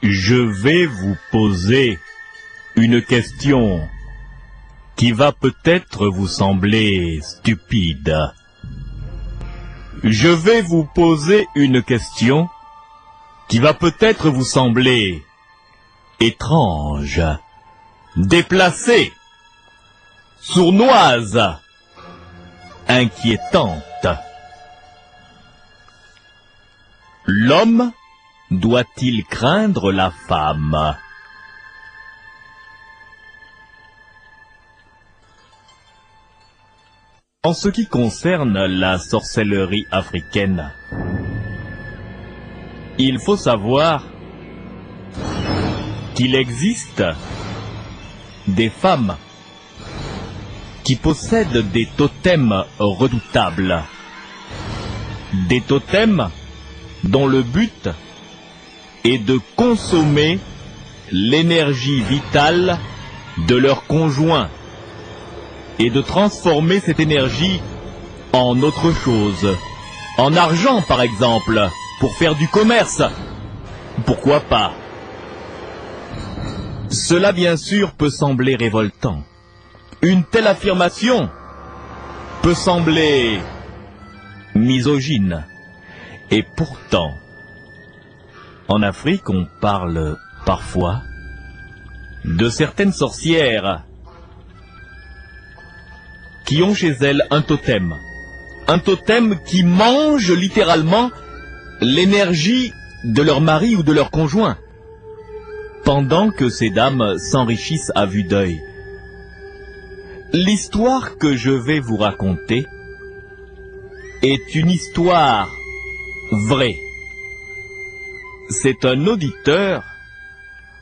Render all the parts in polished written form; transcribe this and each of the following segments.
Je vais vous poser une question qui va peut-être vous sembler stupide. Je vais vous poser une question qui va peut-être vous sembler étrange, déplacée, sournoise, inquiétante. L'homme doit-il craindre la femme? En ce qui concerne la sorcellerie africaine, il faut savoir qu'il existe des femmes qui possèdent des totems redoutables, des totems dont le but est de consommer l'énergie vitale de leur conjoint et de transformer cette énergie en autre chose, en argent par exemple, pour faire du commerce. Pourquoi pas? Cela bien sûr peut sembler révoltant. Une telle affirmation peut sembler misogyne. Et pourtant, en Afrique, on parle parfois de certaines sorcières qui ont chez elles un totem qui mange littéralement l'énergie de leur mari ou de leur conjoint, pendant que ces dames s'enrichissent à vue d'œil. L'histoire que je vais vous raconter est une histoire vraie. C'est un auditeur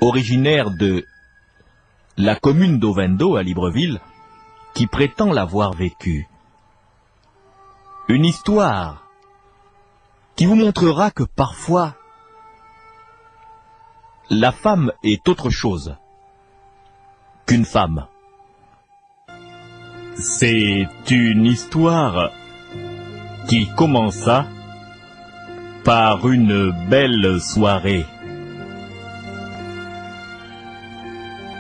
originaire de la commune d'Ovendo à Libreville qui prétend l'avoir vécue. Une histoire qui vous montrera que parfois la femme est autre chose qu'une femme. C'est une histoire qui commença par une belle soirée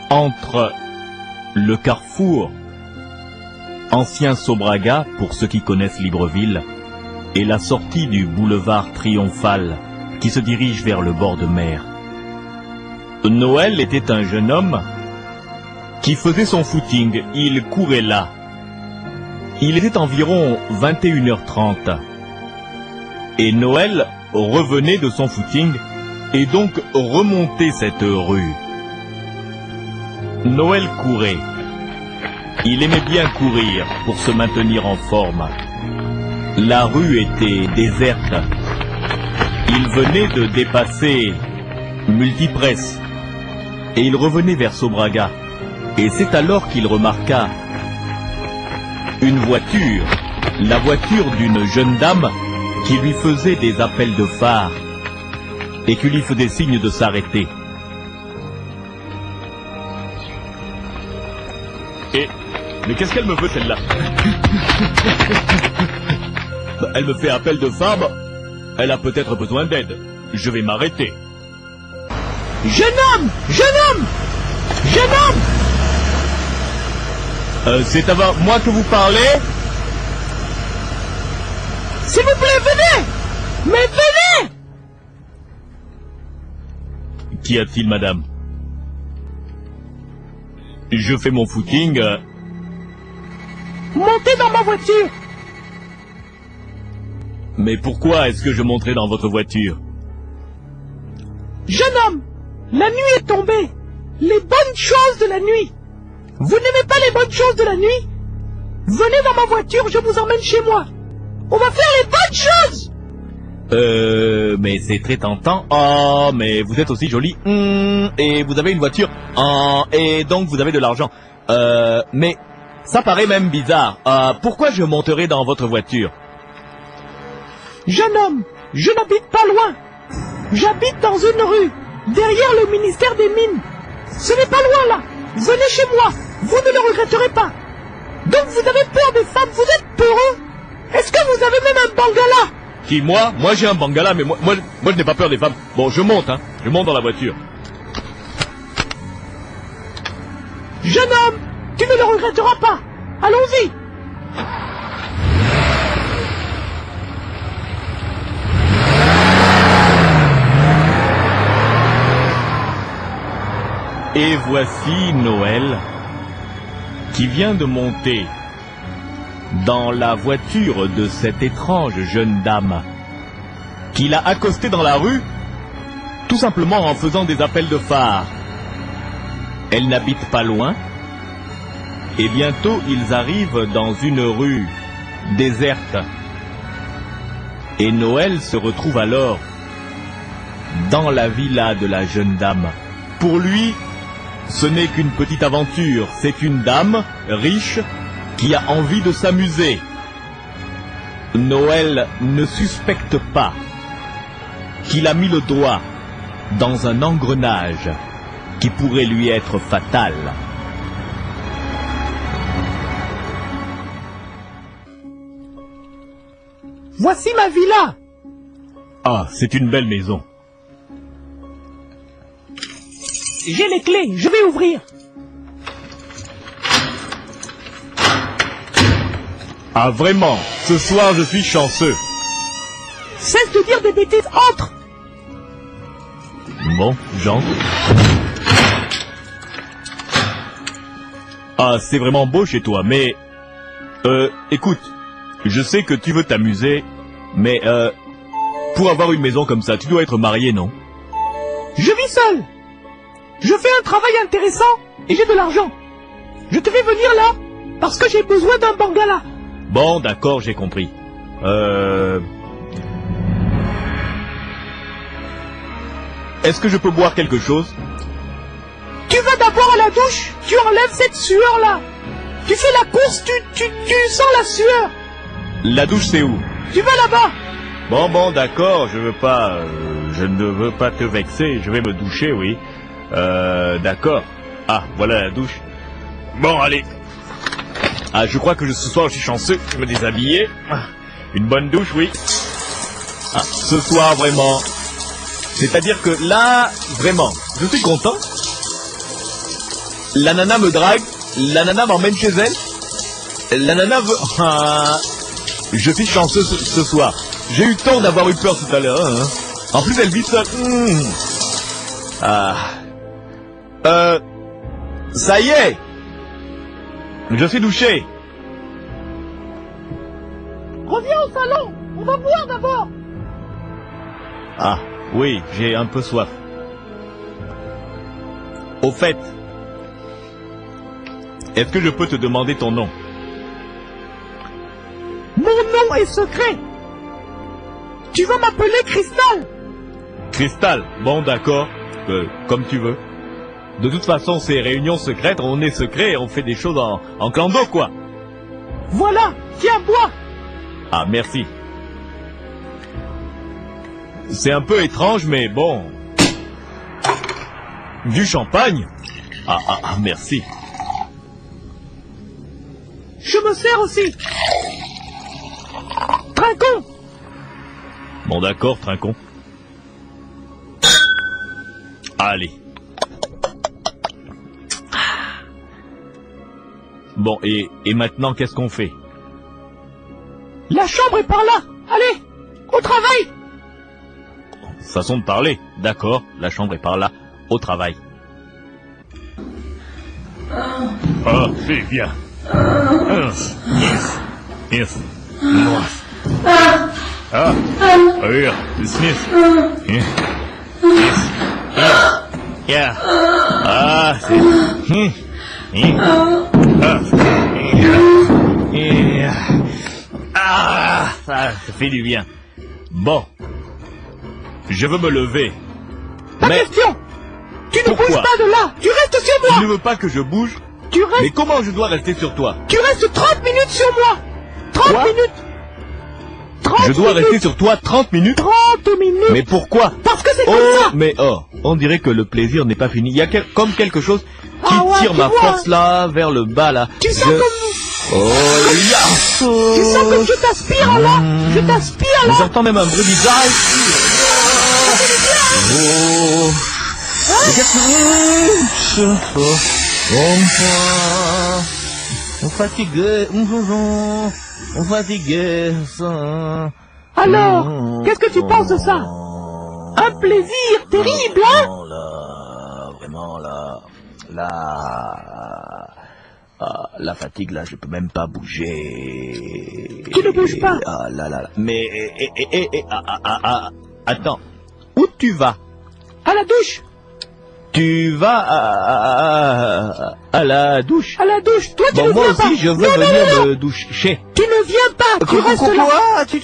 entre le carrefour Ancien Sobraga, pour ceux qui connaissent Libreville, et la sortie du boulevard Triomphal qui se dirige vers le bord de mer. Noël était un jeune homme qui faisait son footing. Il courait là. Il était environ 21h30. Et Noël revenait de son footing et donc remontait cette rue. Noël courait. Il aimait bien courir pour se maintenir en forme. La rue était déserte. Il venait de dépasser Multipresse et il revenait vers Sobraga. Et c'est alors qu'il remarqua une voiture, la voiture d'une jeune dame qui lui faisait des appels de phare et qui lui faisait signe de s'arrêter. Mais qu'est-ce qu'elle me veut, celle-là? Elle me fait appel de phare, elle a peut-être besoin d'aide. Je vais m'arrêter. Jeune homme! Jeune homme! Jeune homme! C'est à moi que vous parlez? S'il vous plaît, venez! Mais venez! Qu'y a-t-il, madame? Je fais mon footing. Montez dans ma voiture! Mais pourquoi est-ce que je monterai dans votre voiture? Jeune homme, la nuit est tombée. Les bonnes choses de la nuit. Vous n'aimez pas les bonnes choses de la nuit? Venez dans ma voiture, je vous emmène chez moi. On va faire les bonnes choses! Mais c'est très tentant. Oh, mais vous êtes aussi jolie. Et vous avez une voiture. Et donc vous avez de l'argent. Mais ça paraît même bizarre. Pourquoi je monterai dans votre voiture? Jeune homme, je n'habite pas loin. J'habite dans une rue, derrière le ministère des Mines. Ce n'est pas loin là. Venez chez moi, vous ne le regretterez pas. Donc vous avez peur des femmes, vous êtes peureux? Est-ce que vous avez même un bangala? Qui, moi? Moi j'ai un bangala, mais moi je n'ai pas peur des femmes. Bon, je monte dans la voiture. Jeune homme, tu ne le regretteras pas. Allons-y. Et voici Noël qui vient de monter dans la voiture de cette étrange jeune dame qui l'a accostée dans la rue tout simplement en faisant des appels de phare. Elle n'habite pas loin et bientôt ils arrivent dans une rue déserte. Et Noël se retrouve alors dans la villa de la jeune dame. Pour lui, ce n'est qu'une petite aventure, c'est une dame riche qui a envie de s'amuser. Noël ne suspecte pas qu'il a mis le doigt dans un engrenage qui pourrait lui être fatal. Voici ma villa. Ah, c'est une belle maison. J'ai les clés, je vais ouvrir. Ah vraiment, ce soir je suis chanceux. Cesse de dire des bêtises, entre. Bon, j'entre. Ah, c'est vraiment beau chez toi, mais... écoute, je sais que tu veux t'amuser, mais pour avoir une maison comme ça, tu dois être marié, non? Je vis seul. Je fais un travail intéressant et j'ai de l'argent. Je te fais venir là parce que j'ai besoin d'un bangala. Bon, d'accord, j'ai compris. Est-ce que je peux boire quelque chose? Tu vas d'abord à la douche, tu enlèves cette sueur là. Tu fais la course, tu sens la sueur. La douche c'est où? Tu vas là-bas. Bon, d'accord, je ne veux pas te vexer, je vais me doucher, oui. D'accord. Ah, voilà la douche. Bon, allez. Ah, je crois que ce soir je suis chanceux, je me déshabiller. Une bonne douche, oui. Ah, ce soir vraiment. C'est-à-dire que là, vraiment, je suis content. La nana me drague, la nana m'emmène chez elle. La nana veut... Ah, je suis chanceux ce soir. J'ai eu tort d'avoir eu peur tout à l'heure. Hein. En plus, elle vit seule. Ah. Ça y est. Je suis douché. Reviens au salon, on va boire d'abord. Ah, oui, j'ai un peu soif. Au fait, est-ce que je peux te demander ton nom? Mon nom est secret. Tu vas m'appeler Cristal. Cristal, bon d'accord, comme tu veux. De toute façon, ces réunions secrètes, on est secret et on fait des choses en clando, quoi. Voilà, tiens, bois. Ah, merci. C'est un peu étrange, mais bon. Du champagne? Ah, merci. Je me sers aussi. Trinquons. Bon d'accord, trinquons. Allez. Bon, et maintenant, qu'est-ce qu'on fait? La chambre est par là. Allez, au travail. Façon de parler. D'accord, la chambre est par là. Au travail. Ah, c'est bien. Yes. Yes. Ah, here, Smith. Yes. Yeah. Ah, c'est... ça fait du bien. Bon. Je veux me lever. Pas question. Tu ne bouges pas de là. Tu restes sur moi. Tu ne veux pas que je bouge? Tu restes... Mais comment je dois rester sur toi? Tu restes 30 minutes sur moi. 30 Quoi? minutes. 30 je dois minutes. rester sur toi 30 minutes? 30 minutes. Mais pourquoi? Parce que c'est comme ça. Mais on dirait que le plaisir n'est pas fini. Il y a comme quelque chose qui ouais, tire ma vois. force là, vers le bas là. Tu sens comme... Tu sens que je t'aspire là. Je t'aspire là. J'entends même un bruit bizarre ici. Mais qu'est-ce que... On fatigué, on fatigué, ça. Alors, qu'est-ce que tu penses de ça? Un plaisir terrible, hein? Vraiment la fatigue là, je peux même pas bouger. Tu ne bouges pas? Ah là là là. Mais, attends, où tu vas? À la douche. Tu vas à la douche? À la douche. Toi, tu Bon, ne moi viens pas. aussi, je veux venir me doucher. Tu ne viens pas. Tu restes là. Quoi? Tu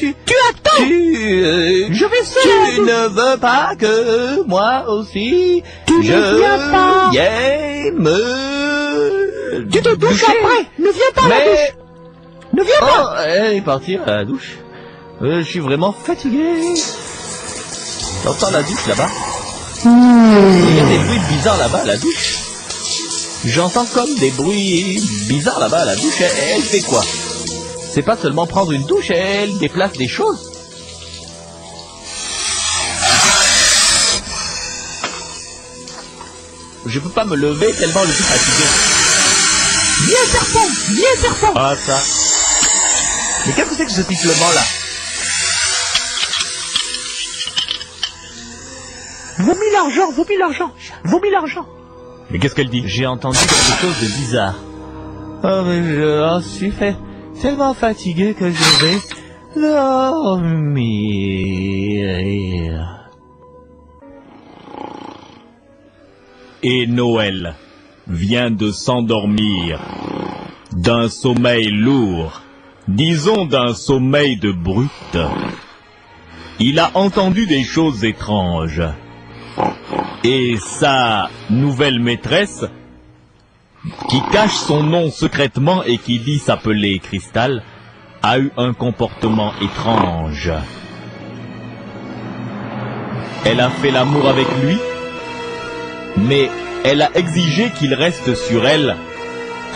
attends. Je vais seul à la Tu douche. ne veux pas que moi aussi Tu ne viens pas. vienne me Tu te douches doucher. après. Ne viens pas à la douche. Ne viens pas. Oh, partir à la douche. Je suis vraiment fatigué. T'entends la douche là-bas? Il y a des bruits bizarres là-bas à la douche. J'entends comme des bruits bizarres là-bas à la douche. Elle fait quoi? C'est pas seulement prendre une douche, elle déplace des choses. Je peux pas me lever tellement je suis fatigué. Viens, serpent. Ah, ça. Mais qu'est-ce que c'est que ce sifflement là? Vomis l'argent. Mais qu'est-ce qu'elle dit? J'ai entendu quelque chose de bizarre. Oh, mais je suis tellement fatigué que je vais dormir. Et Noël vient de s'endormir d'un sommeil lourd, disons d'un sommeil de brute. Il a entendu des choses étranges. Et sa nouvelle maîtresse, qui cache son nom secrètement et qui dit s'appeler Cristal, a eu un comportement étrange. Elle a fait l'amour avec lui, mais elle a exigé qu'il reste sur elle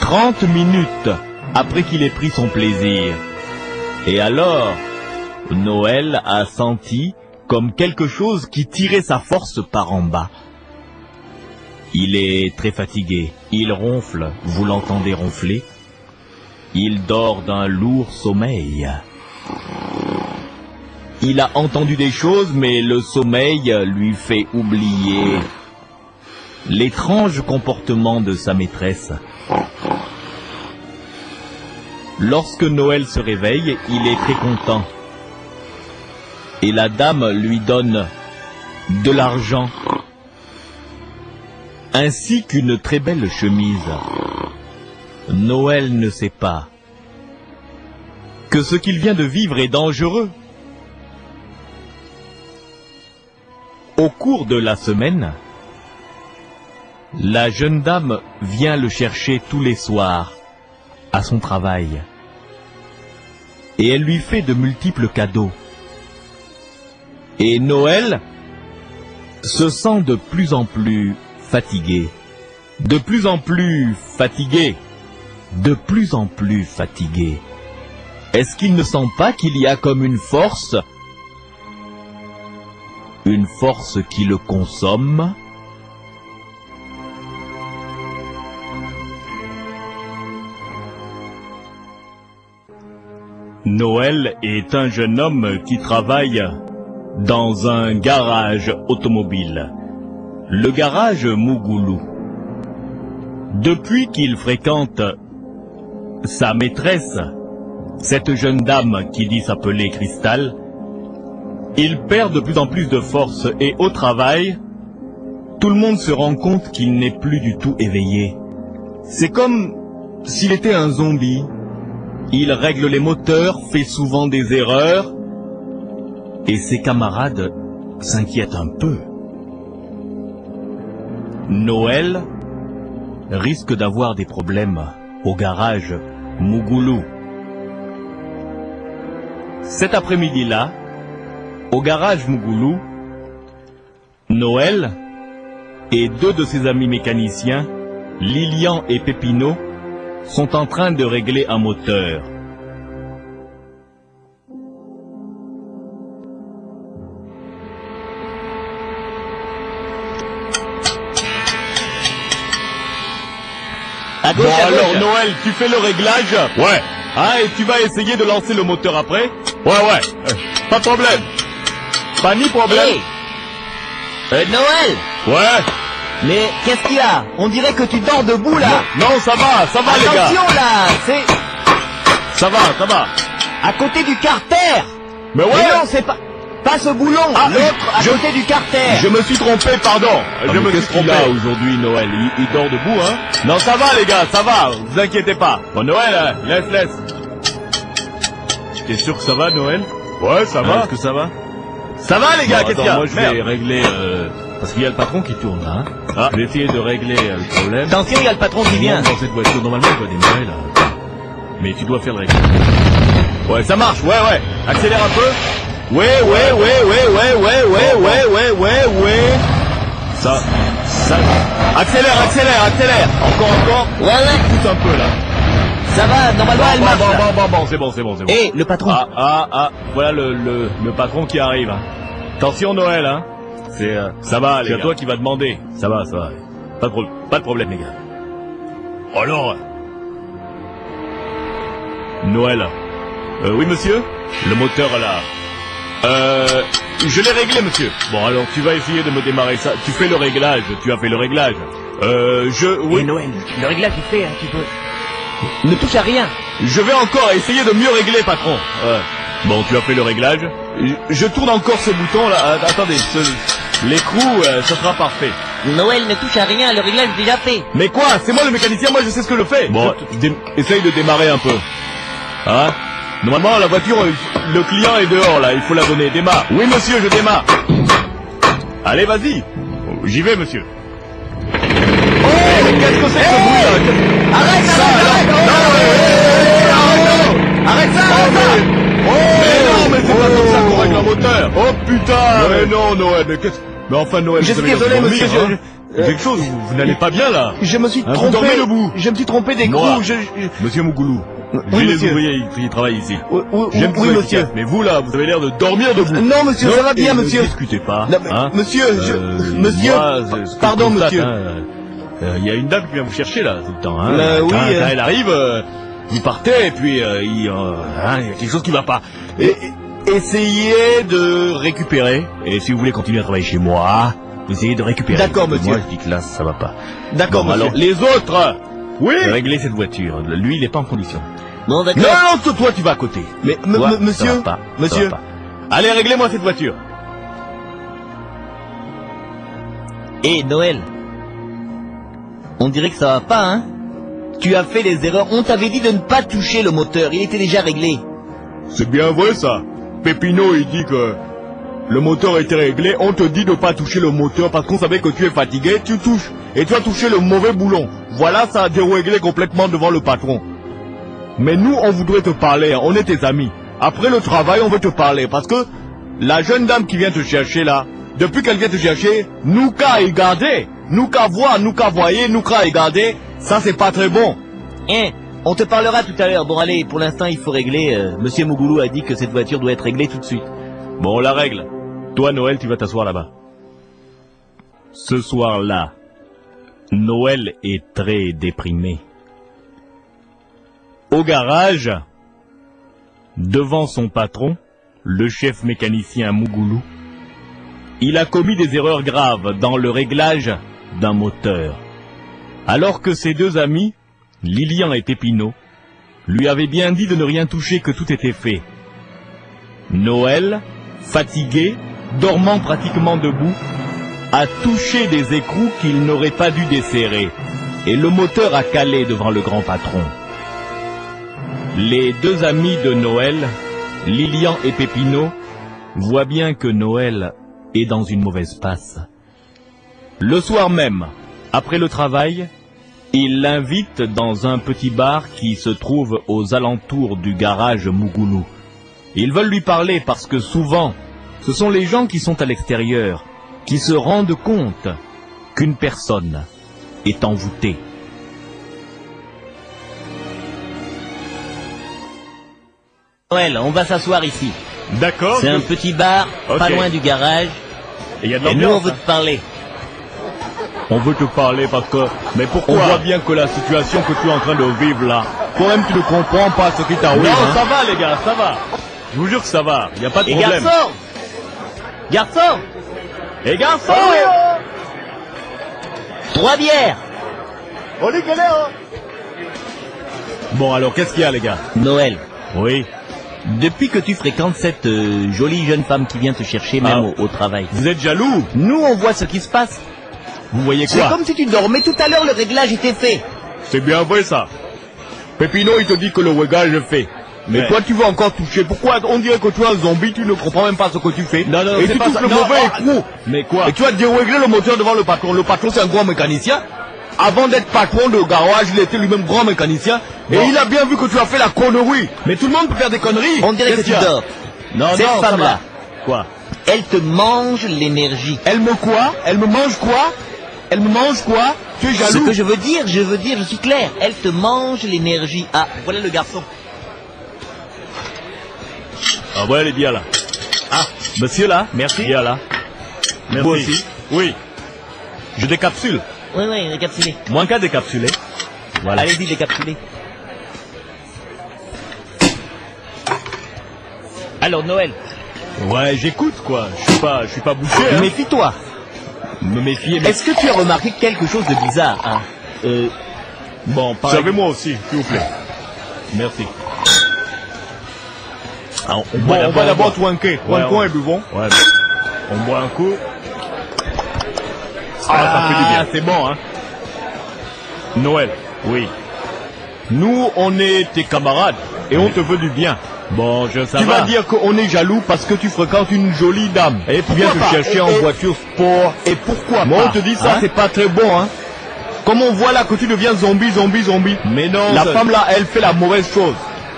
30 minutes après qu'il ait pris son plaisir. Et alors, Noël a senti comme quelque chose qui tirait sa force par en bas. Il est très fatigué, il ronfle, vous l'entendez ronfler. Il dort d'un lourd sommeil. Il a entendu des choses, mais le sommeil lui fait oublier l'étrange comportement de sa maîtresse. Lorsque Noël se réveille, il est très content. Et la dame lui donne de l'argent, ainsi qu'une très belle chemise. Noël ne sait pas que ce qu'il vient de vivre est dangereux. Au cours de la semaine, la jeune dame vient le chercher tous les soirs à son travail. Et elle lui fait de multiples cadeaux. Et Noël se sent de plus en plus fatigué. De plus en plus fatigué. De plus en plus fatigué. Est-ce qu'il ne sent pas qu'il y a comme une force qui le consomme? Noël est un jeune homme qui travaille dans un garage automobile, le garage Mougoulou. Depuis qu'il fréquente sa maîtresse, cette jeune dame qui dit s'appeler Cristal, il perd de plus en plus de force et au travail, tout le monde se rend compte qu'il n'est plus du tout éveillé. C'est comme s'il était un zombie. Il règle les moteurs, fait souvent des erreurs, et ses camarades s'inquiètent un peu. Noël risque d'avoir des problèmes au garage Mougoulou. Cet après-midi-là, au garage Mougoulou, Noël et deux de ses amis mécaniciens, Lilian et Pépino, sont en train de régler un moteur. À gauche, Bon à alors gauche. Noël, tu fais le réglage? Ouais. Ah, et tu vas essayer de lancer le moteur après? Ouais. Pas de problème. Pas ni problème. Hey. Noël. Ouais. Mais qu'est-ce qu'il y a? On dirait que tu dors debout là. Non, ça va les gars. Attention là, c'est Ça va. à côté du carter. Mais ouais. Mais non, c'est pas ce boulon. Ah, L'autre à côté du carter. Je me suis trompé, pardon. Je me suis trompé. Aujourd'hui, Noël, il dort debout, hein? Non, ça va, les gars, ça va. Vous inquiétez pas. Bon, Noël, hein, laisse. T'es sûr que ça va, Noël? Ouais, ça va. Est-ce que ça va? Ça va, les gars, qu'est-ce qu'il y a? Moi, je vais régler... parce qu'il y a le patron qui tourne, là. Hein. Je vais essayer de régler le problème. Attention, il y a le patron qui vient. Dans cette voiture, normalement, il doit démarrer, là. Mais tu dois faire le réglage. Ouais, ça marche, ouais. Accélère un peu. Ouais. Ça. Accélère. Encore. Ouais. Pousse un peu, là. Ça va, normalement elle marche. là. Bon, c'est bon. Eh, le patron. Voilà le patron qui arrive. Hein. Attention, Noël, hein. Ça va, les gars. C'est à toi qui va demander. Ça va. Pas de problème, les gars. Alors. Noël. Oui, monsieur? Le moteur, là. Je l'ai réglé, monsieur. Bon, alors, tu vas essayer de me démarrer ça. Tu fais le réglage. Tu as fait le réglage. Oui. Et Noël, le réglage il fait, hein, tu peux. Ne touche à rien. Je vais encore essayer de mieux régler, patron. Bon, tu as fait le réglage. Je tourne encore ce bouton là. Attendez, l'écrou, ça sera parfait. Noël ne touche à rien, le réglage est déjà fait. Mais quoi? C'est moi le mécanicien, moi je sais ce que je fais. Bon, essaye de démarrer un peu. Hein? Normalement, la voiture, le client est dehors là, il faut la donner. Démarre. Oui, monsieur, je démarre. Allez, vas-y. J'y vais, monsieur. Oh, qu'est-ce que c'est que ce bruit là? Arrête ça. Mais non, mais c'est pas comme ça qu'on règle un moteur. Oh putain, mais non, Noël, mais enfin, Noël, Je vous suis avez désolé, l'air de monsieur, dormir, hein. Quelque chose, vous n'allez pas bien là. Je me suis Hein, vous trompé. dormez debout. Je me suis trompé d'écrou. Moi, Monsieur Mougoulou, Oui, les monsieur. ouvriers qui travaillent ici. Oui, J'aime que vous monsieur. efficace, mais vous là, vous avez l'air de dormir debout. Non, monsieur, ça va bien, et monsieur. Ne discutez pas. Non, mais, hein. monsieur, monsieur. Moi, ce que Pardon, je constate, monsieur. hein, il y a une dame qui vient vous chercher là tout le temps. Hein. Oui, Quand elle arrive, vous partez et puis il y a quelque chose qui va pas. Essayez de récupérer. Et si vous voulez continuer à travailler chez moi, vous essayez de récupérer. D'accord, monsieur. Moi, je dis que là, ça va pas. D'accord, Bon, monsieur. alors, les autres, oui, réglez cette voiture. Lui, il n'est pas en condition. Bon, d'accord. Non, toi, tu vas à côté. Mais, Toi, ça monsieur, va pas, ça monsieur. va pas. Allez, réglez-moi cette voiture. Eh, Noël. On dirait que ça va pas, hein? Tu as fait des erreurs. On t'avait dit de ne pas toucher le moteur. Il était déjà réglé. C'est bien vrai, ça. Pépino, il dit que le moteur était réglé. On te dit de pas toucher le moteur parce qu'on savait que tu es fatigué. Tu touches. Et tu as touché le mauvais boulon. Voilà, ça a déréglé complètement devant le patron. Mais nous, on voudrait te parler. Hein. On est tes amis. Après le travail, on veut te parler. Parce que la jeune dame qui vient te chercher là, depuis qu'elle vient te chercher, nous qu'à regarder. Nous qu'à voir, nous qu'à voyer, nous qu'à regarder. Ça, c'est pas très bon. Hein? On te parlera tout à l'heure. Bon, allez, pour l'instant, il faut régler. Monsieur Mougoulou a dit que cette voiture doit être réglée tout de suite. Bon, on la règle. Toi, Noël, tu vas t'asseoir là-bas. Ce soir-là, Noël est très déprimé. Au garage, devant son patron, le chef mécanicien Mougoulou, il a commis des erreurs graves dans le réglage d'un moteur. Alors que ses deux amis, Lilian et Pépino, lui avaient bien dit de ne rien toucher, que tout était fait. Noël, fatigué, dormant pratiquement debout, a touché des écrous qu'il n'aurait pas dû desserrer, et le moteur a calé devant le grand patron. Les deux amis de Noël, Lilian et Pépino, voient bien que Noël est dans une mauvaise passe. Le soir même, après le travail, ils l'invitent dans un petit bar qui se trouve aux alentours du garage Mougoulou. Ils veulent lui parler parce que souvent, ce sont les gens qui sont à l'extérieur qui se rendent compte qu'une personne est envoûtée. Noël, on va s'asseoir ici. D'accord. C'est un petit bar, pas Ok. loin du garage. Et il y a de Et nous, on l'ambiance. veut te parler. On veut te parler parce que... Mais pourquoi? On voit bien que la situation que tu es en train de vivre là, toi-même tu ne comprends pas ce qui t'arrive. Non, hein. ça va les gars, ça va. Je vous jure que ça va, il n'y a pas de Et problème. garçon! Garçon! Et garçon! 3 bières! Bon alors, qu'est-ce qu'il y a les gars? Noël, Oui. depuis que tu fréquentes cette jolie jeune femme qui vient te chercher même au travail, Vous êtes jaloux? nous on voit ce qui se passe. Vous voyez C'est quoi? comme si tu dormais tout à l'heure, le réglage était fait. C'est bien vrai ça. Pépino il te dit que le regard je fais. Mais Ouais. toi tu veux encore toucher. Pourquoi on dirait que tu es un zombie, tu ne comprends même pas ce que tu fais. Non, non, et c'est tu pas touches ça. le Non, mauvais oh, écrou. Mais quoi? Et tu as dérégler le moteur devant le patron. Le patron c'est un grand mécanicien. Avant d'être patron de garage, il était lui-même grand mécanicien. Et Bon. il a bien vu que tu as fait la connerie. Mais tout le monde peut faire des conneries. On dirait que Qu'est-ce tu qu'il y a? dors. Non, Cette non, ça femme-là, va. Quoi? elle te mange l'énergie. Elle me quoi? Elle me mange quoi? Elle me mange quoi? Tu es Ce jaloux? que je veux dire, je suis clair. Elle te mange l'énergie. Ah, voilà le garçon. Ah voilà les bières là. Ah, Monsieur là? Merci. Bières là. Merci. Moi aussi. Oui. Je décapsule. oui, oui, décapsulé. Moins qu'à décapsuler. Voilà. Allez-y, décapsulé. Alors, Noël, Ouais, j'écoute quoi. Je suis pas bouché. Hein. méfie-toi. Me méfier. Mais... Est-ce que tu as remarqué quelque chose de bizarre, hein? Bon, servez-moi aussi, s'il vous plaît. Merci. Alors, Bon, on va d'abord twanker. Ouais, Twankons ouais. et buvons. Ouais, On boit un coup. Ça fait du bien. c'est bon, hein? Noël. Oui. Nous, on est tes camarades et on te veut du bien. Bon, ça Tu vas dire qu'on est jaloux parce que tu fréquentes une jolie dame. Et tu viens te chercher en voiture sport. Et pourquoi Moi, on te dit ça, Hein? c'est pas très bon, hein. Comme on voit là que tu deviens zombie. Mais non, La femme là, elle fait la mauvaise chose.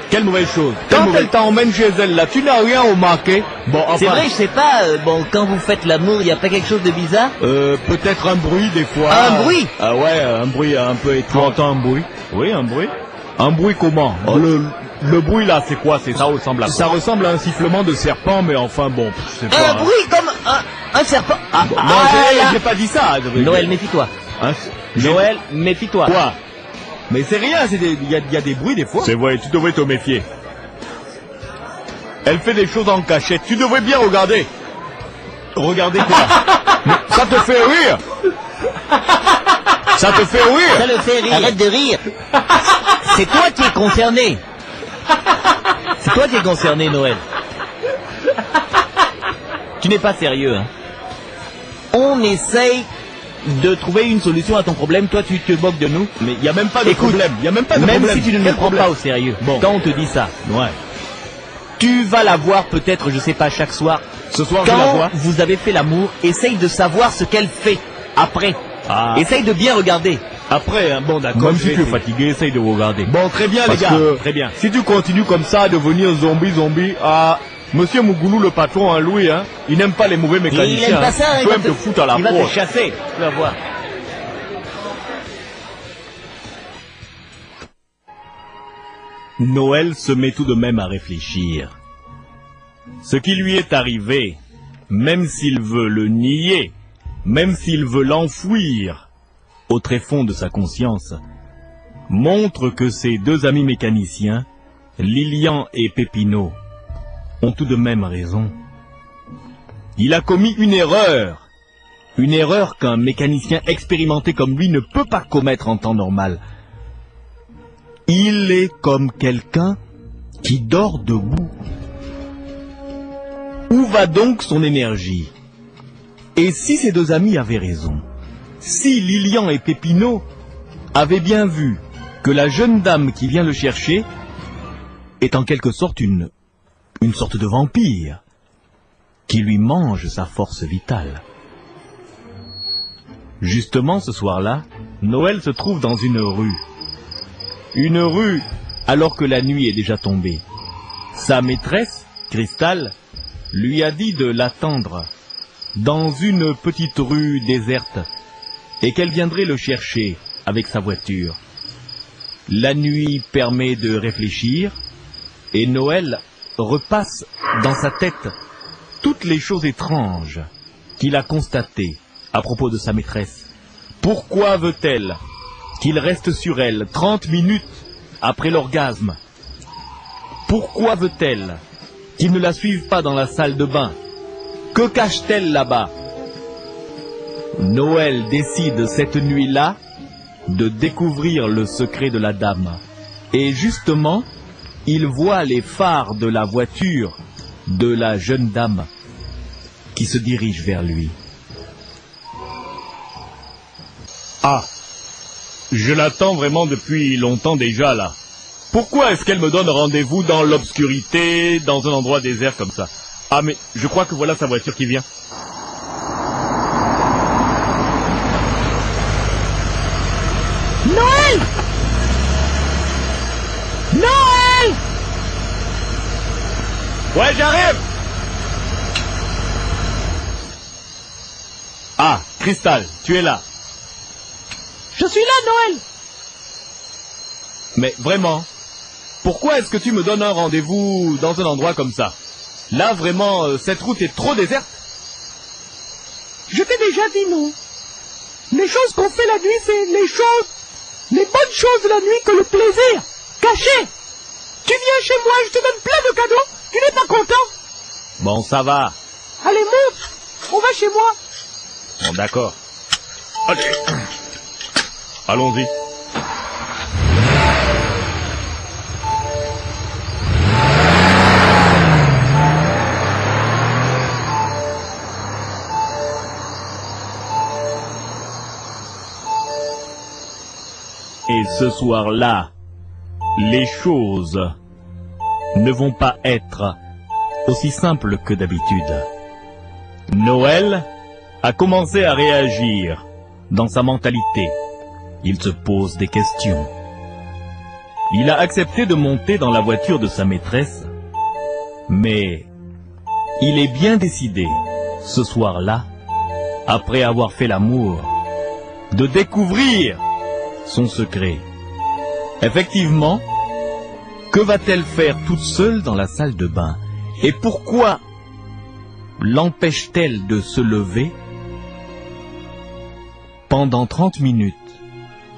Quelle mauvaise chose? Quand elle t'emmène chez elle là, tu n'as rien remarqué. Bon, C'est enfin, vrai, je sais pas, quand vous faites l'amour, il n'y a pas quelque chose de bizarre? peut-être un bruit des fois. Un bruit? Ah ouais, un bruit un peu étrange. Tu entends un bruit? Oui, un bruit. Un bruit comment? Le bruit là, c'est quoi? Ça ressemble à quoi? Ça ressemble à un sifflement de serpent, mais enfin bon, c'est pas... Un bruit comme un serpent. Ah, Bon, ah, non, là. j'ai pas dit ça. Noël, méfie-toi. Hein, Noël, méfie-toi. Quoi? Mais c'est rien, il y a des bruits des fois. C'est vrai, tu devrais te méfier. Elle fait des choses en cachette, tu devrais bien regarder. Regarder quoi? Mais ça te fait rire? Ça te fait Ça rire? le fait rire. Arrête de rire. C'est toi qui es concerné. C'est toi qui es concerné, Noël. Tu n'es pas sérieux, hein. On essaye de trouver une solution à ton problème. Toi, tu te moques de nous. Mais il y a même pas de Écoute, problème. Il y a même pas de Même problème. si tu ne me Quel prends problème? pas au sérieux, Bon. quand on te dit ça, Ouais. tu vas la voir peut-être, je sais pas, chaque soir. Ce soir, je la Quand vois. vous avez fait l'amour, essaye de savoir ce qu'elle fait après. Ah. Essaye de bien regarder. Après, hein, bon d'accord. Même si tu es fatigué, essaye de regarder. Bon, très bien Parce les gars. que- Très bien. Si tu continues comme ça à devenir zombie, Monsieur Mougoulou, le patron, hein, Louis, hein, il n'aime pas les mauvais mécaniciens. Il aime pas ça, hein. il Tu va aimes te foutre à la il va te poche. chasser. Tu vas voir. Noël se met tout de même à réfléchir. Ce qui lui est arrivé, même s'il veut le nier, même s'il veut l'enfouir au tréfonds de sa conscience, montre que ses deux amis mécaniciens, Lilian et Pépino, ont tout de même raison. Il a commis une erreur qu'un mécanicien expérimenté comme lui ne peut pas commettre en temps normal. Il est comme quelqu'un qui dort debout. Où va donc son énergie? Et si ses deux amis avaient raison, si Lilian et Pépino avaient bien vu que la jeune dame qui vient le chercher est en quelque sorte une sorte de vampire qui lui mange sa force vitale. Justement, ce soir-là, Noël se trouve dans une rue. Une rue alors que la nuit est déjà tombée. Sa maîtresse, Cristal, lui a dit de l'attendre dans une petite rue déserte et qu'elle viendrait le chercher avec sa voiture. La nuit permet de réfléchir et Noël repasse dans sa tête toutes les choses étranges qu'il a constatées à propos de sa maîtresse, Pourquoi veut-elle qu'il reste sur elle 30 minutes après l'orgasme? Pourquoi veut-elle qu'il ne la suive pas dans la salle de bain? Que cache-t-elle là-bas? Noël décide cette nuit-là de découvrir le secret de la dame. Et justement, il voit les phares de la voiture de la jeune dame qui se dirige vers lui. Ah, je l'attends vraiment depuis longtemps déjà là. Pourquoi est-ce qu'elle me donne rendez-vous dans l'obscurité, dans un endroit désert comme ça? Ah mais je crois que voilà sa voiture qui vient. Noël! Noël! Ouais, j'arrive! Ah, Cristal, tu es là. Je suis là, Noël! Mais vraiment, pourquoi est-ce que tu me donnes un rendez-vous dans un endroit comme ça? Là, vraiment, cette route est trop déserte. Je t'ai déjà dit non. Les choses qu'on fait la nuit, c'est les bonnes choses de la nuit que le plaisir. Caché. Tu viens chez moi, je te donne plein de cadeaux. Tu n'es pas content? Bon, ça va. Allez, monte. On va chez moi. Bon, d'accord. Allez. Allons-y. Et ce soir-là, les choses ne vont pas être aussi simples que d'habitude. Noël a commencé à réagir dans sa mentalité. Il se pose des questions. Il a accepté de monter dans la voiture de sa maîtresse, mais il est bien décidé, ce soir-là, après avoir fait l'amour, de découvrir son secret. Effectivement, que va-t-elle faire toute seule dans la salle de bain? Et pourquoi l'empêche-t-elle de se lever pendant 30 minutes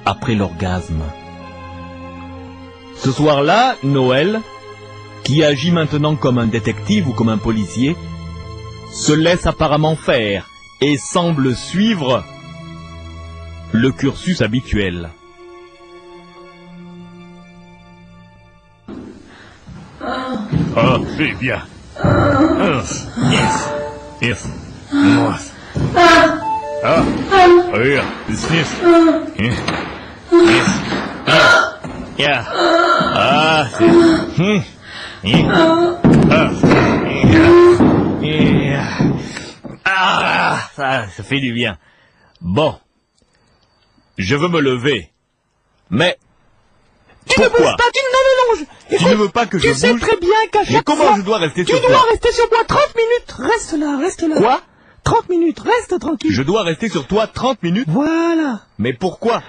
après l'orgasme? Ce soir-là, Noël, qui agit maintenant comme un détective ou comme un policier, se laisse apparemment faire et semble suivre le cursus habituel. Ah, c'est bien. Yes. Yes. Yes. Ah, oui, sniff. Yes. Yeah. Ah, c'est... Ah, ça fait du bien. Bon, je veux me lever. Mais Tu ne pourquoi? bouges pas, Tu ne veux pas que je Tu bouge? sais très bien qu'à Mais chaque comment fois, je dois rester tu sur dois toi? rester sur moi 30 minutes. Reste là. Quoi? 30 minutes, reste tranquille. Je dois rester sur toi 30 minutes? Voilà. Mais pourquoi?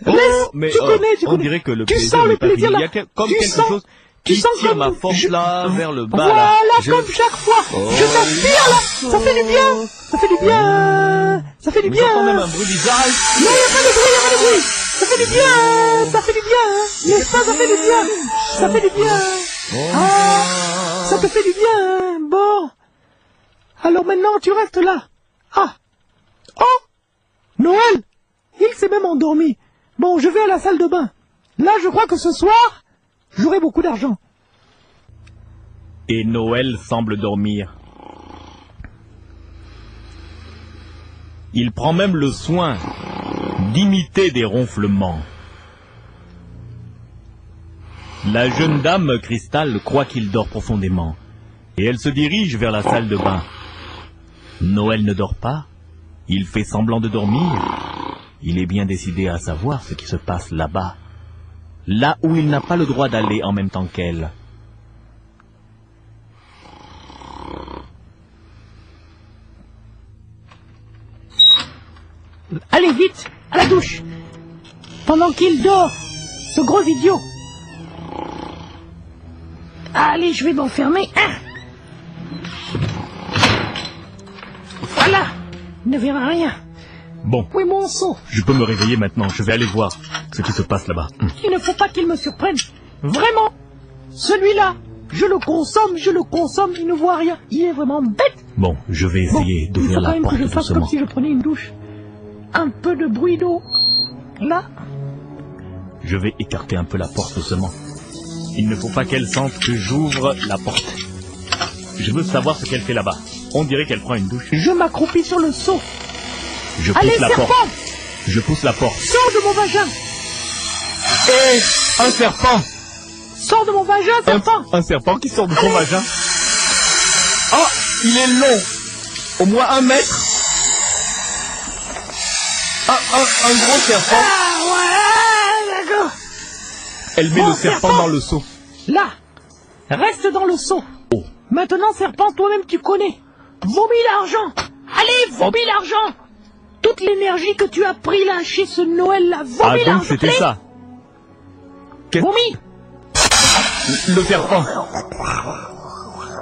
Laisse, tu connais. On dirait que le tu plaisir sens le n'est pas plaisir fini. là. Il y a comme Tu quelque sens- chose tu qui sens tire comme ma force là vers le bas. Voilà, là. comme chaque fois. Je t'aspire là. Ça fait du bien. Ça fait du bien. Ça fait du Mais bien. j'entends même un bruit bizarre. Non, il n'y a pas de bruit. Ça fait du bien. Ça fait du bien. N'est-ce pas, ça fait du bien. Ça fait du bien. Ah, ça te fait du bien. Bon. Alors maintenant, tu restes là. Ah. Oh. Noël. Il s'est même endormi. Bon, je vais à la salle de bain. Là, je crois que ce soir, j'aurai beaucoup d'argent. Et Noël semble dormir. Il prend même le soin d'imiter des ronflements. La jeune dame, Cristal, croit qu'il dort profondément, et elle se dirige vers la salle de bain. Noël ne dort pas, il fait semblant de dormir. Il est bien décidé à savoir ce qui se passe là-bas, là où il n'a pas le droit d'aller en même temps qu'elle. Allez vite, à la douche. Pendant qu'il dort, ce gros idiot. Allez, je vais m'enfermer. Voilà, il ne verra rien. Bon, Où est mon seau? je peux me réveiller maintenant. Je vais aller voir ce qui se passe là-bas. Il ne faut pas qu'il me surprenne. Vraiment. Celui-là, je le consomme, il ne voit rien. Il est vraiment bête. Bon, je vais essayer Il d'ouvrir faut quand la même porte que je fasse doucement. comme si je prenais une douche. Un peu de bruit d'eau. Là. Je vais écarter un peu la porte doucement. Il ne faut pas qu'elle sente que j'ouvre la porte. Je veux savoir ce qu'elle fait là-bas. On dirait qu'elle prend une douche. Je m'accroupis sur le seau. Je pousse Allez, la serpent! porte. Je pousse la porte. Sors de mon vagin! Hé, un serpent! Sors de mon vagin, serpent! Un serpent qui sort de son vagin. Oh, il est long. Au moins 1 mètre. Un gros serpent. Ah ouais, d'accord. Elle met Bon, le serpent serpent. dans le seau. Là. Reste dans le seau. Oh. Maintenant, serpent, toi-même tu connais. Vomis l'argent. Allez, vomis l'argent. Toute l'énergie que tu as pris là chez ce Noël-là, vomis Ah, l'argent. donc c'était Allez, ça. Vomis. Le serpent.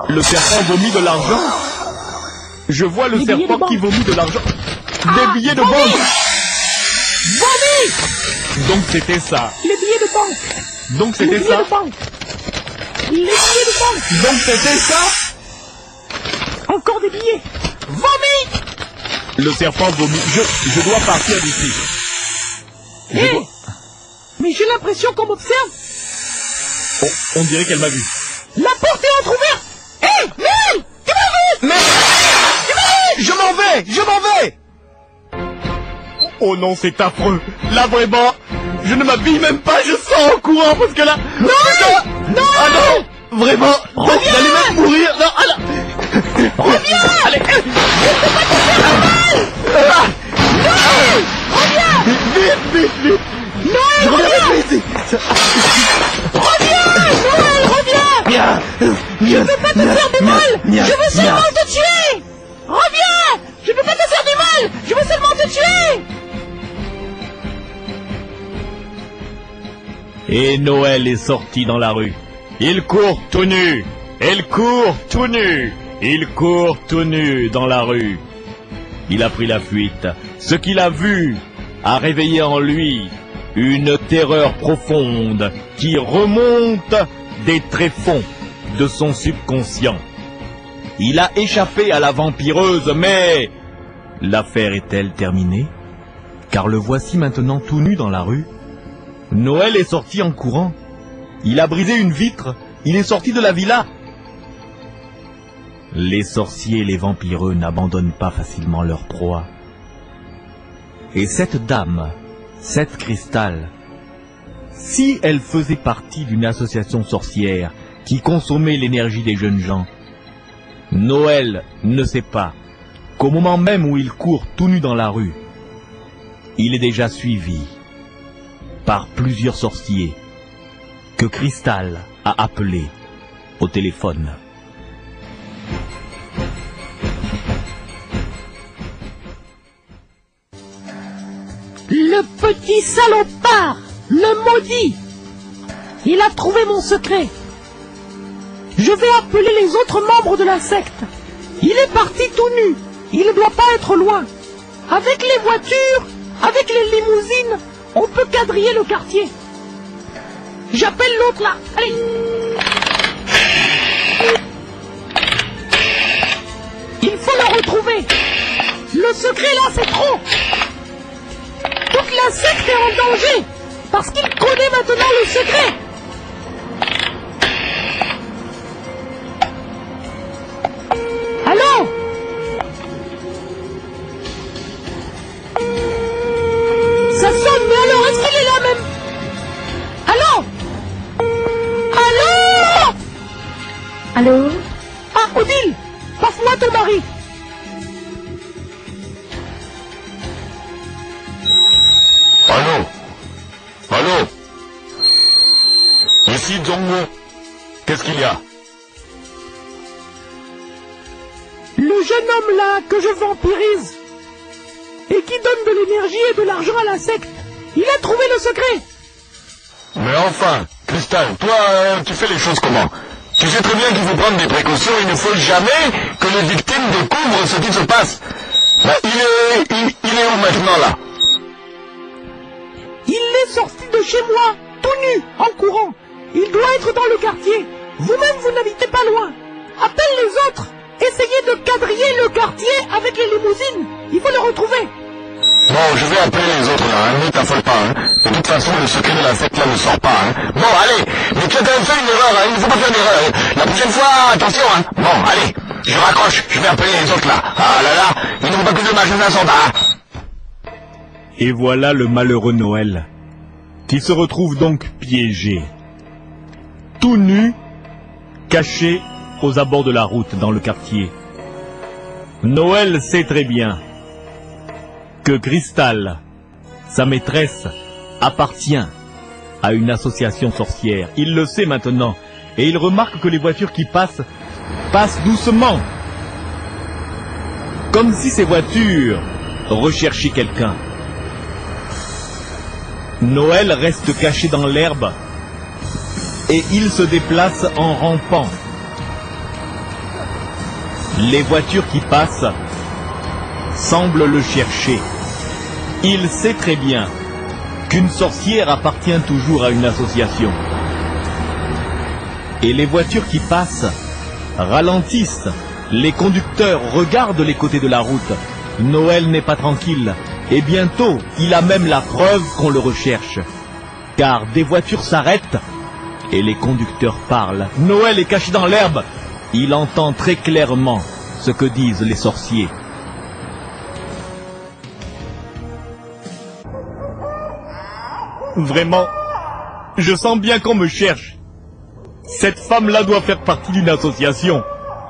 Le serpent vomit de l'argent. Je vois le Des billets serpent de qui banque. vomit de l'argent. Ah, Des billets de vomis. banque. Vomis. Donc c'était ça. Les billets de banque. Donc Les c'était billets ça. de banque. Les billets de banque. Donc c'était ça. Encore des billets. Vomis. Le serpent vomit. Je dois partir d'ici. Je Hé. dois- Mais j'ai l'impression qu'on m'observe. On dirait qu'elle m'a vu. La porte est entrouverte. Hé, Mel, tu m'as vu? Mais je m'en vais. Oh non, c'est affreux. Là vraiment, je ne m'habille même pas. Je sors en courant parce que là. Non. Ah non. Vraiment. J'allais même mourir. Non. Ah là. Reviens. Allez. Vite. Je reviens ici. Reviens. Je ne veux pas te faire du mal. Je veux seulement te tuer. Reviens. Je ne veux pas te faire du mal. Je veux seulement te tuer. Et Noël est sorti dans la rue. Il court tout nu. Il court tout nu. Il court tout nu dans la rue. Il a pris la fuite. Ce qu'il a vu a réveillé en lui une terreur profonde qui remonte des tréfonds de son subconscient. Il a échappé à la vampireuse, mais l'affaire est-elle terminée? Car le voici maintenant tout nu dans la rue. Noël est sorti en courant. Il a brisé une vitre. Il est sorti de la villa. Les sorciers et les vampireux n'abandonnent pas facilement leur proie. Et cette dame, cette cristal, si elle faisait partie d'une association sorcière qui consommait l'énergie des jeunes gens, Noël ne sait pas qu'au moment même où il court tout nu dans la rue, il est déjà suivi par plusieurs sorciers que Cristal a appelés au téléphone. Le petit salopard, le maudit. Il a trouvé mon secret. Je vais appeler les autres membres de la secte. Il est parti tout nu. Il ne doit pas être loin. Avec les voitures, avec les limousines, on peut quadriller le quartier. J'appelle l'autre là. Allez. Il faut le retrouver. Le secret là, c'est trop. Toute la secte est en danger parce qu'il connaît maintenant le secret. Allô? Ça sonne, mais alors est-ce qu'il est là même? Allô? Allô? Allô? Ah, Odile, passe-moi ton mari. Allô? Ici Zongo. Qu'est-ce qu'il y a? Le jeune homme là que je vampirise et qui donne de l'énergie et de l'argent à la secte, il a trouvé le secret. Mais enfin, Cristal, toi, tu fais les choses comment? Tu sais très bien qu'il faut prendre des précautions, il ne faut jamais que les victimes découvrent ce qui se passe. Mais il est où maintenant là? Il est sorti de chez moi, tout nu, en courant. Il doit être dans le quartier. Vous-même, vous n'habitez pas loin. Appelle les autres. Essayez de quadriller le quartier avec les limousines. Il faut le retrouver. Bon, je vais appeler les autres là, hein. Ne t'affole pas, hein. De toute façon, le secret de la secte là ne sort pas, hein. Bon, allez, mais tu as quand même fait une erreur, hein. Il ne faut pas faire d'erreur, hein. La prochaine fois, attention, hein. Bon, allez, je raccroche, je vais appeler les autres là. Ah là là, ils n'ont pas que de magasin sans hein. Et voilà le malheureux Noël, qui se retrouve donc piégé, tout nu, caché aux abords de la route dans le quartier. Noël sait très bien que Cristal, sa maîtresse, appartient à une association sorcière. Il le sait maintenant, et il remarque que les voitures qui passent doucement, comme si ces voitures recherchaient quelqu'un. Noël reste caché dans l'herbe, et il se déplace en rampant. Les voitures qui passent semblent le chercher. Il sait très bien qu'une sorcière appartient toujours à une association. Et les voitures qui passent ralentissent. Les conducteurs regardent les côtés de la route. Noël n'est pas tranquille. Et bientôt, il a même la preuve qu'on le recherche. Car des voitures s'arrêtent et les conducteurs parlent. Noël est caché dans l'herbe. Il entend très clairement ce que disent les sorciers. Vraiment, je sens bien qu'on me cherche. Cette femme-là doit faire partie d'une association.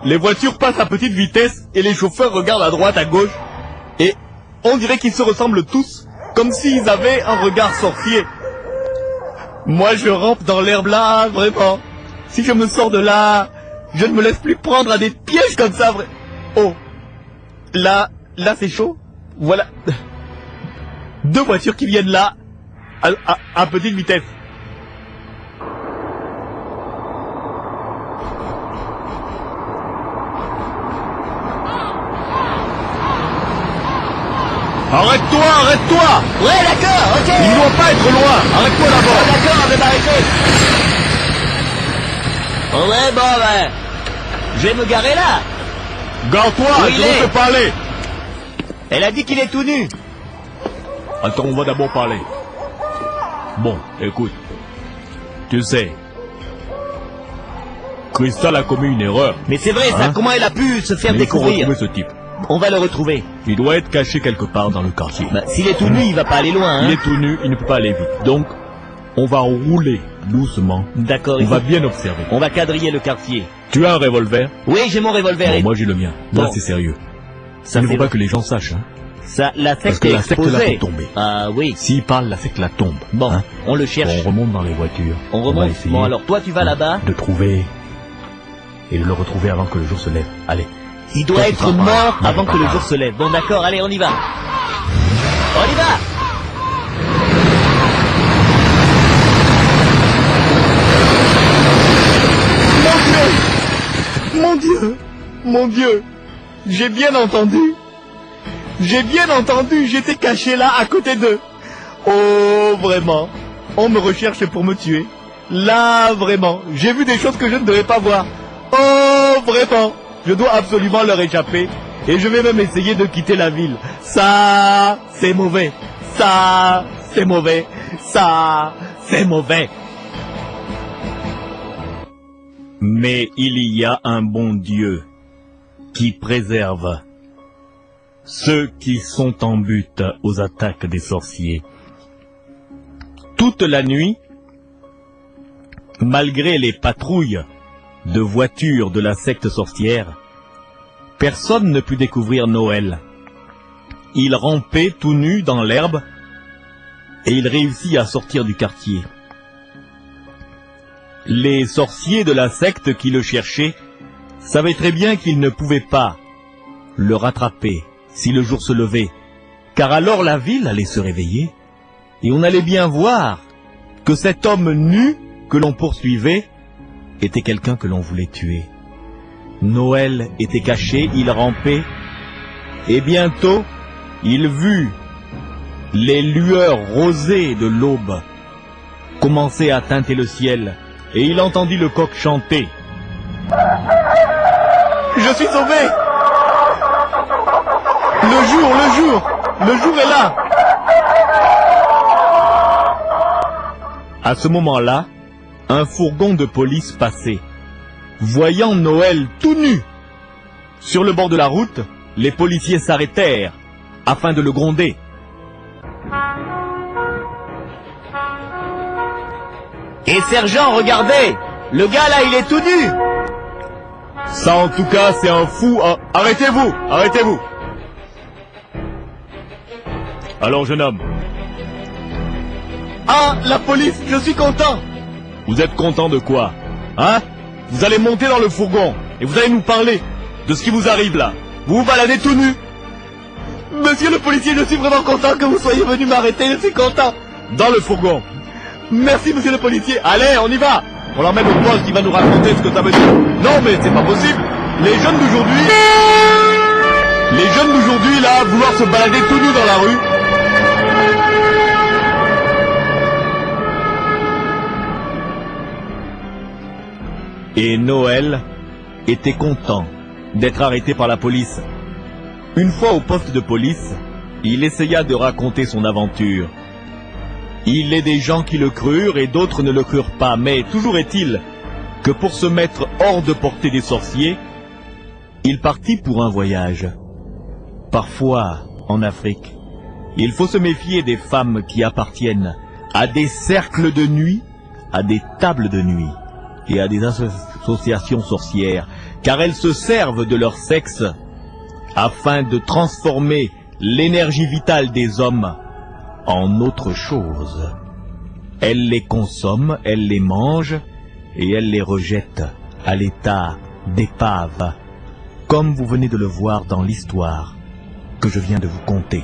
Les voitures passent à petite vitesse et les chauffeurs regardent à droite, à gauche. Et on dirait qu'ils se ressemblent tous, comme s'ils avaient un regard sorcier. Moi, je rampe dans l'herbe là, vraiment. Si je me sors de là, je ne me laisse plus prendre à des pièges comme ça, vrai. Oh, là c'est chaud. Voilà. Deux voitures qui viennent là, à petite vitesse. Arrête-toi, arrête-toi! Ouais, d'accord, ok. Il ne doit pas être loin. Arrête-toi d'abord. D'accord, je vais m'arrêter. Oh ouais, bon, ben, je vais me garer là. Gare-toi, Où je il veux est? te parler. Elle a dit qu'il est tout nu. Attends, on va d'abord parler. Bon, écoute. Tu sais, Cristal a commis une erreur. Mais c'est vrai, ça, Hein? comment elle a pu se faire Mais il faut découvrir? retrouver ce type. On va le retrouver. Il doit être caché quelque part dans le quartier. Bah, s'il est tout nu, il va pas aller loin, hein. Il est tout nu, il ne peut pas aller vite. Donc, on va rouler doucement. D'accord, On va bien observer. on va quadriller le quartier. Tu as un revolver? Oui, j'ai mon revolver. Bon, et- moi j'ai le mien. Bon. Là, c'est sérieux. Ça, Il ne c'est faut pas vrai. que les gens sachent. Hein. Ça, la Parce secte que est la secte là exposée. peut tomber. Ah oui. S'il parle, la secte la tombe. Bon, Hein. on le cherche. On remonte dans les voitures. On va remonte. essayer Bon, alors toi, tu vas là-bas. de trouver et de le retrouver avant que le jour se lève. Allez. Il doit Toi, tu être seras pas mort là. avant que le jour se lève. Bon, d'accord, allez, on y va. On y va. Mon Dieu, mon Dieu, j'ai bien entendu. J'ai bien entendu, j'étais caché là à côté d'eux. Oh, vraiment, on me recherche pour me tuer. Là, vraiment, j'ai vu des choses que je ne devais pas voir. Oh, vraiment, je dois absolument leur échapper. Et je vais même essayer de quitter la ville. Ça, c'est mauvais. Ça, c'est mauvais. Ça, c'est mauvais. Mais il y a un bon Dieu qui préserve ceux qui sont en but aux attaques des sorciers. Toute la nuit, malgré les patrouilles de voitures de la secte sorcière, personne ne put découvrir Noël. Il rampait tout nu dans l'herbe et il réussit à sortir du quartier. Les sorciers de la secte qui le cherchaient savaient très bien qu'ils ne pouvaient pas le rattraper si le jour se levait, car alors la ville allait se réveiller et on allait bien voir que cet homme nu que l'on poursuivait était quelqu'un que l'on voulait tuer. Noël était caché, il rampait, Et bientôt, il vit les lueurs rosées de l'aube commencer à teinter le ciel, et il entendit le coq chanter. Je suis sauvé! Le jour est là! À ce moment-là, un fourgon de police passait. Voyant Noël tout nu sur le bord de la route, les policiers s'arrêtèrent afin de le gronder. Et sergent, regardez! Le gars là, il est tout nu! Ça en tout cas, c'est un fou. Arrêtez-vous! Arrêtez-vous! Alors, jeune homme. Ah, la police, je suis content! Vous êtes content de quoi? Hein? Vous allez monter dans le fourgon et vous allez nous parler de ce qui vous arrive là. Vous vous baladez tout nu. Monsieur le policier, je suis vraiment content que vous soyez venu m'arrêter, je suis content! Dans le fourgon. Merci, monsieur le policier! Allez, on y va! On l'emmène au poste qui va nous raconter ce que ça veut dire. Non, mais c'est pas possible. Les jeunes d'aujourd'hui, là, vouloir se balader tout nus dans la rue. Et Noël était content d'être arrêté par la police. Une fois au poste de police, il essaya de raconter son aventure. Il est des gens qui le crurent et d'autres ne le crurent pas, mais toujours est-il que pour se mettre hors de portée des sorciers, il partit pour un voyage. Parfois, en Afrique, il faut se méfier des femmes qui appartiennent à des cercles de nuit, à des tables de nuit et à des associations sorcières, car elles se servent de leur sexe afin de transformer l'énergie vitale des hommes en autre chose. Elle les consomme, elle les mange et elle les rejette à l'état d'épave, comme vous venez de le voir dans l'histoire que je viens de vous conter.